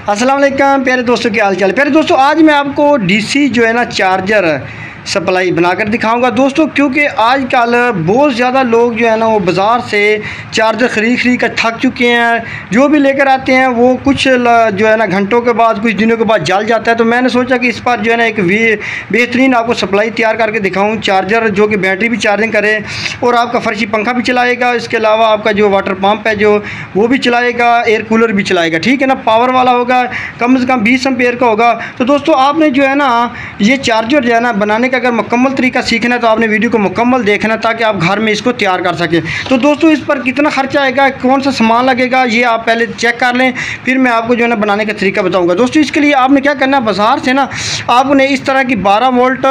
अस्सलाम वालेकुम प्यारे दोस्तों, क्या हाल चाल। प्यारे दोस्तों, आज मैं आपको डीसी जो है ना चार्जर सप्लाई बनाकर दिखाऊंगा दोस्तों, क्योंकि आजकल बहुत ज़्यादा लोग जो है ना वो बाज़ार से चार्जर ख़रीद कर थक चुके हैं। जो भी लेकर आते हैं वो कुछ जो है ना घंटों के बाद, कुछ दिनों के बाद जल जाता है। तो मैंने सोचा कि इस पर जो है ना एक बेहतरीन आपको सप्लाई तैयार करके दिखाऊँ, चार्जर जो कि बैटरी भी चार्जिंग करे और आपका फर्शी पंखा भी चलाएगा। इसके अलावा आपका जो वाटर पम्प है जो वो भी चलाएगा, एयर कूलर भी चलाएगा, ठीक है ना। पावर वाला होगा, कम से कम 20 एम्पेयर का होगा। तो दोस्तों आपने जो है ना ये चार्जर जो है ना बनाने का अगर मुकम्मल तरीका सीखना है तो आपने वीडियो को मुकम्मल देखना, ताकि आप घर में इसको तैयार कर सकें। तो दोस्तों इस पर कितना खर्चा आएगा, कौन सा सामान लगेगा, ये आप पहले चेक कर लें, फिर मैं आपको जो है ना बनाने का तरीका बताऊंगा। दोस्तों इसके लिए आपने क्या करना है, बाज़ार से ना आपने इस तरह की 12 वोल्ट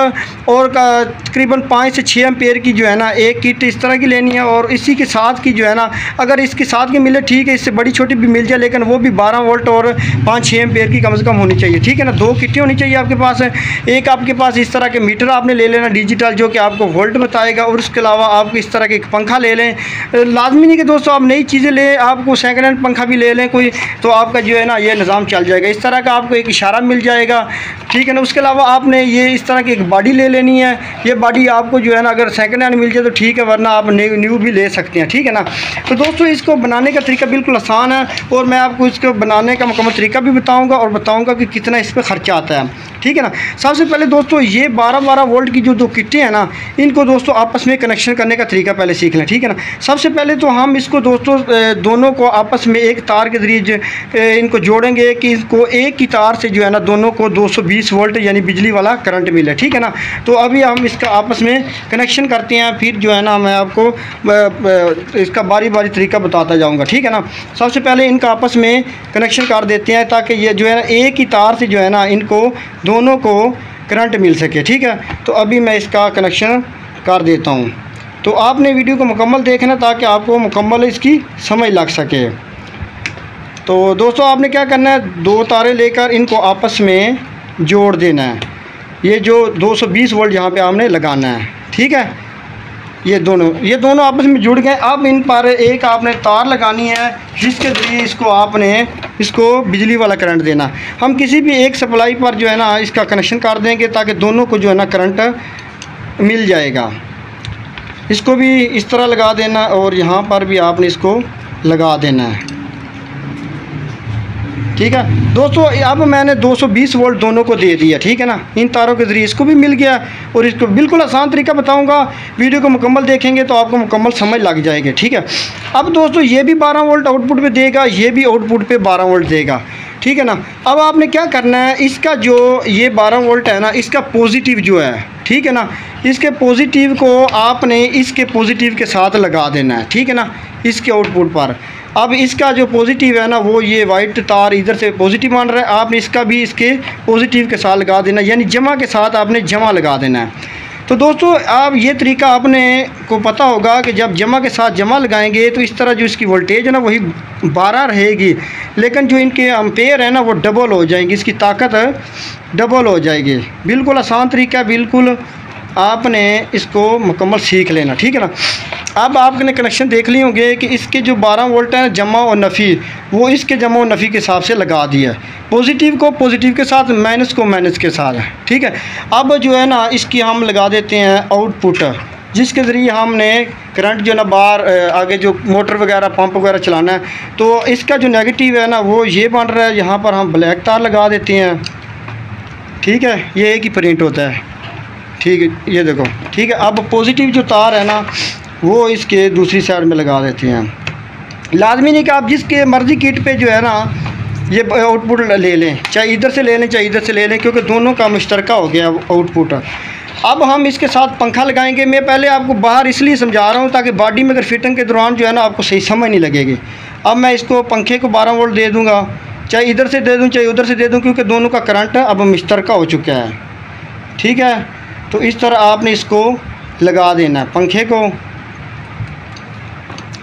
और तकरीबन 5 से 6 एम्पेयर की जो है ना एक किट इस तरह की लेनी है। और इसी के साथ की जो है ना, अगर इसके साथ की मिले ठीक है, इससे बड़ी छोटी भी मिल जाए, लेकिन वो भी 12 वोल्ट और 5-6 एम्पेयर की कम से कम होनी चाहिए, ठीक है ना। 2 किटें होनी चाहिए आपके पास। एक आपके पास इस तरह के मीटर आपने ले लेना डिजिटल, जो कि आपको वोल्ट बताएगा। और उसके अलावा आप इस तरह के एक पंखा ले लें। लाजमी नहीं कि दोस्तों आप नई चीज़ें लें, आपको सेकंड हैंड पंखा भी ले लें कोई, तो आपका जो है ना ये निज़ाम चल जाएगा। इस तरह का आपको एक इशारा मिल जाएगा, ठीक है ना। उसके अलावा आपने ये इस तरह की एक बॉडी ले लेनी है। ये बॉडी आपको जो है ना अगर सेकंड हैंड मिल जाए तो ठीक है, वरना आप न्यू भी ले सकते हैं, ठीक है ना। तो दोस्तों इसको बनाने का तरीका बिल्कुल आसान है, और मैं आपको इसको बनाने का मुकम्मल तरीका भी बताऊँगा और बताऊँगा कि कितना इस पर ख़र्चा आता है, ठीक है ना। सबसे पहले दोस्तों ये 12-12 वोल्ट की जो 2 किटें हैं ना, इनको दोस्तों आपस में कनेक्शन करने का तरीका पहले सीख लें, ठीक है ना। सबसे पहले तो हम इसको दोस्तों दोनों को आपस में एक तार के ज़रिए इनको जोड़ेंगे कि इसको एक ही तार से जो है ना दोनों को 220 वोल्ट यानी बिजली वाला करंट मिले, ठीक है ना। तो अभी हम इसका आपस में कनेक्शन करते हैं, फिर जो है ना मैं आपको इसका बारी बारी तरीका बताता जाऊँगा, ठीक है ना। सबसे पहले इनका आपस में कनेक्शन कर देते हैं, ताकि ये जो है ना एक ही तार से जो है ना इनको दोनों को करंट मिल सके, ठीक है। तो अभी मैं इसका कनेक्शन कर देता हूँ। तो आपने वीडियो को मुकम्मल देखना ताकि आपको मुकम्मल इसकी समझ लग सके। तो दोस्तों आपने क्या करना है, 2 तारे लेकर इनको आपस में जोड़ देना है। ये जो 220 वोल्ट यहाँ पे आपने लगाना है, ठीक है। ये दोनों आपस में जुड़ गए। अब इन पर एक आपने तार लगानी है, जिसके ज़रिए इसको बिजली वाला करंट देना। हम किसी भी एक सप्लाई पर जो है ना इसका कनेक्शन कर देंगे, ताकि दोनों को जो है ना करंट मिल जाएगा। इसको भी इस तरह लगा देना, और यहाँ पर भी आपने इसको लगा देना है, ठीक है दोस्तों। अब मैंने 220 वोल्ट दोनों को दे दिया, ठीक है ना। इन तारों के ज़रिए इसको भी मिल गया, और इसको बिल्कुल आसान तरीका बताऊंगा। वीडियो को मुकम्मल देखेंगे तो आपको मुकम्मल समझ लग जाएगी, ठीक है। अब दोस्तों ये भी 12 वोल्ट आउटपुट पे देगा, ये भी आउटपुट पे 12 वोल्ट देगा, ठीक है ना। अब आपने क्या करना है, इसका जो ये 12 वोल्ट है ना, इसका पॉजिटिव जो है, ठीक है ना, इसके पॉजिटिव को आपने इसके पॉजिटिव के साथ लगा देना है, ठीक है ना, इसके आउटपुट पर। अब इसका जो पॉजिटिव है ना, वो ये वाइट तार इधर से पॉजिटिव मान रहा है, आपने इसका भी इसके पॉजिटिव के साथ लगा देना, यानी जमा के साथ आपने जमा लगा देना है। तो दोस्तों आप ये तरीका आपने को पता होगा कि जब जमा के साथ जमा लगाएंगे तो इस तरह जो इसकी वोल्टेज है ना वही 12 रहेगी, लेकिन जो इनके एम्पेयर है ना वो डबल हो जाएंगी, इसकी ताकत डबल हो जाएगी। बिल्कुल आसान तरीका, बिल्कुल आपने इसको मुकम्मल सीख लेना, ठीक है ना। अब आपने कनेक्शन देख लिए होंगे कि इसके जो 12 वोल्ट हैं जमा और नफ़ी, वो इसके जमा और नफ़ी के हिसाब से लगा दिया। पॉजिटिव को पॉजिटिव के साथ, माइनस को माइनस के साथ, ठीक है। अब जो है ना इसकी हम लगा देते हैं आउटपुट, जिसके ज़रिए हमने करंट जो ना बाहर आगे जो मोटर वगैरह पंप वगैरह चलाना है। तो इसका जो नेगेटिव है ना वो ये बन रहा है, यहाँ पर हम ब्लैक तार लगा देते हैं, ठीक है। ये एक ही प्रिंट होता है, ठीक है, ये देखो, ठीक है। अब पॉजिटिव जो तार है ना वो इसके दूसरी साइड में लगा देते हैं। लाजमी नहीं कि आप जिसके मर्ज़ी किट पे जो है ना ये आउटपुट ले लें, चाहे इधर से ले लें चाहे इधर से ले लें, क्योंकि दोनों का मुश्तरका हो गया आउटपुट। अब हम इसके साथ पंखा लगाएंगे। मैं पहले आपको बाहर इसलिए समझा रहा हूँ ताकि बॉडी में अगर फिटिंग के दौरान जो है ना आपको सही समझ नहीं लगेगी। अब मैं इसको पंखे को 12 वोल्ट दे दूँगा, चाहे इधर से दे दूँ चाहे उधर से दे दूँ, क्योंकि दोनों का करंट अब मुश्तरका हो चुका है, ठीक है। तो इस तरह आपने इसको लगा देना पंखे को,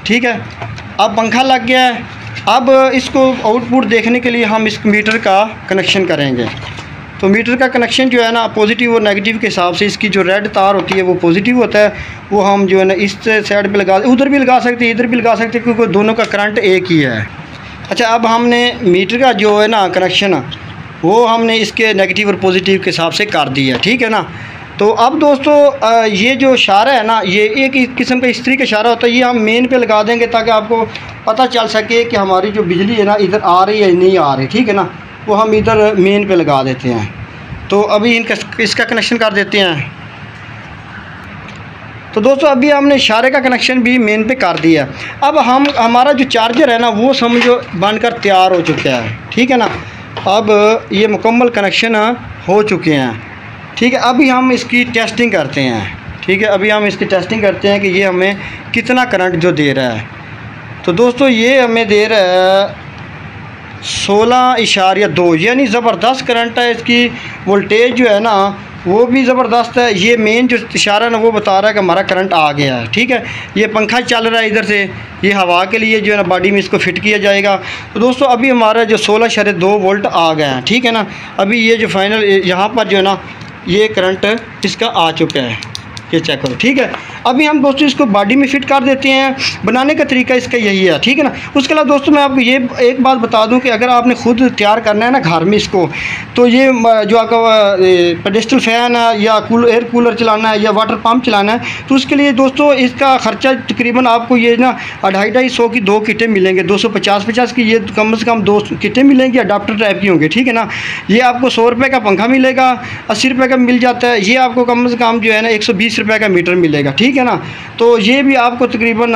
ठीक है। अब पंखा लग गया है। अब इसको आउटपुट देखने के लिए हम इस मीटर का कनेक्शन करेंगे। तो मीटर का कनेक्शन जो है ना पॉजिटिव और नेगेटिव के हिसाब से, इसकी जो रेड तार होती है वो पॉजिटिव होता है, वो हम जो है ना इस साइड पे लगा, उधर भी लगा सकते हैं इधर भी लगा सकते हैं, क्योंकि दोनों का करंट एक ही है, अच्छा, अब हमने मीटर का जो है ना कनेक्शन, वो हमने इसके नेगेटिव और पॉजिटिव के हिसाब से कर दिया, ठीक है ना। तो अब दोस्तों ये जो इशारा है ना, ये एक किस्म का इस्त्री का इशारा होता है, ये हम मेन पे लगा देंगे ताकि आपको पता चल सके कि हमारी जो बिजली है ना इधर आ रही है नहीं आ रही, ठीक है ना। वो हम इधर मेन पे लगा देते हैं। तो अभी इसका कनेक्शन कर देते हैं। तो दोस्तों अभी हमने इशारे का कनेक्शन भी मेन पे कर दिया। अब हमारा जो चार्जर है ना वो समझो बनकर तैयार हो चुका है, ठीक है ना। अब ये मुकम्मल कनेक्शन हो चुके हैं, ठीक है। अभी हम इसकी टेस्टिंग करते हैं, ठीक है। अभी हम इसकी टेस्टिंग करते हैं कि ये हमें कितना करंट जो दे रहा है। तो दोस्तों ये हमें दे रहा है 16.2, यानी ज़बरदस्त करंट है। इसकी वोल्टेज जो है ना वो भी ज़बरदस्त है। ये मेन जो इशारा है ना वो बता रहा है कि हमारा करंट आ गया है, ठीक है। ये पंखा चल रहा है इधर से, ये हवा के लिए जो है ना बॉडी में इसको फिट किया जाएगा। तो दोस्तों अभी हमारा जो 16.2 वोल्ट आ गया है, ठीक है ना। अभी ये जो फाइनल यहाँ पर जो है ना ये करंट इसका आ चुका है, ये चेक करो, ठीक है। अभी हम दोस्तों इसको बॉडी में फ़िट कर देते हैं। बनाने का तरीका इसका यही है, ठीक है ना। उसके अलावा दोस्तों मैं आपको ये एक बात बता दूं कि अगर आपने खुद तैयार करना है ना घर में इसको, तो ये जो आपका पेडेस्टल फ़ैन है या एयर कूलर चलाना है या वाटर पम्प चलाना है, तो उसके लिए दोस्तों इसका ख़र्चा तकरीबन आपको ये ना 250 की 2 किटें मिलेंगे। 250 की ये कम से कम 2 किटें मिलेंगी, अडाप्टर टाइप की होंगी, ठीक है ना। ये आपको 100 रुपये का पंखा मिलेगा, 80 रुपये का मिल जाता है। ये आपको कम से कम जो है ना 120 रुपये का मीटर मिलेगा, ठीक है ना। तो ये भी आपको तकरीबन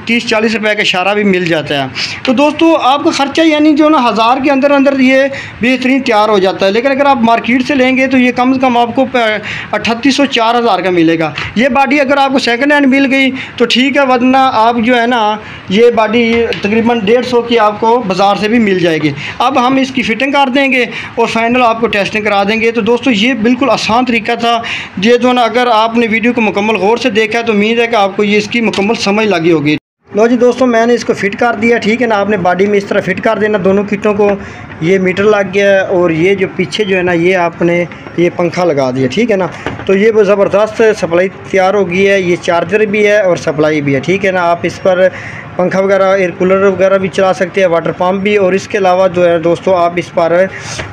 30-40 रुपये का इशारा भी मिल जाता है। तो दोस्तों आपका ख़र्चा यानी जो ना 1000 के अंदर अंदर ये बेहतरीन तैयार हो जाता है। लेकिन अगर आप मार्केट से लेंगे तो ये कम से कम आपको 3800-4000 का मिलेगा। ये बॉडी अगर आपको सेकंड हैंड मिल गई तो ठीक है, वरना आप जो है ना ये बॉडी तकरीबन 150 की आपको बाज़ार से भी मिल जाएगी। अब हम इसकी फ़िटिंग कर देंगे और फाइनल आपको टेस्टिंग करा देंगे। तो दोस्तों ये बिल्कुल आसान तरीका था। ये जो ना अगर आपने वीडियो को मुकम्मल गौर से देखा है तो उम्मीद है कि आपको ये इसकी मुकम्मल समझ लगी होगी। लो जी दोस्तों, मैंने इसको फ़िट कर दिया, ठीक है ना। आपने बॉडी में इस तरह फ़िट कर देना दोनों किटों को। ये मीटर लग गया है और ये जो पीछे जो है ना ये आपने ये पंखा लगा दिया, ठीक है ना। तो ये वो ज़बरदस्त सप्लाई तैयार हो गई है। ये चार्जर भी है और सप्लाई भी है, ठीक है ना। आप इस पर पंखा वगैरह एयर कूलर वगैरह भी चला सकते हैं, वाटर पम्प भी, और इसके अलावा जो है दोस्तों आप इस पर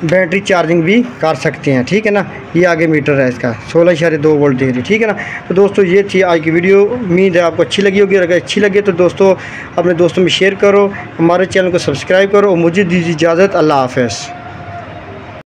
बैटरी चार्जिंग भी कर सकते हैं, ठीक है ना। ये आगे मीटर है इसका 16.2 वोल्ट दे रही, ठीक है ना। तो दोस्तों ये थी आज की वीडियो। उम्मीद है आपको अच्छी लगी होगी। अगर अच्छी लगे तो दोस्तों अपने दोस्तों में शेयर करो, हमारे चैनल को सब्सक्राइब करो और मुझे दीजिए इजाज़त। अल्लाह हाफ़िज़।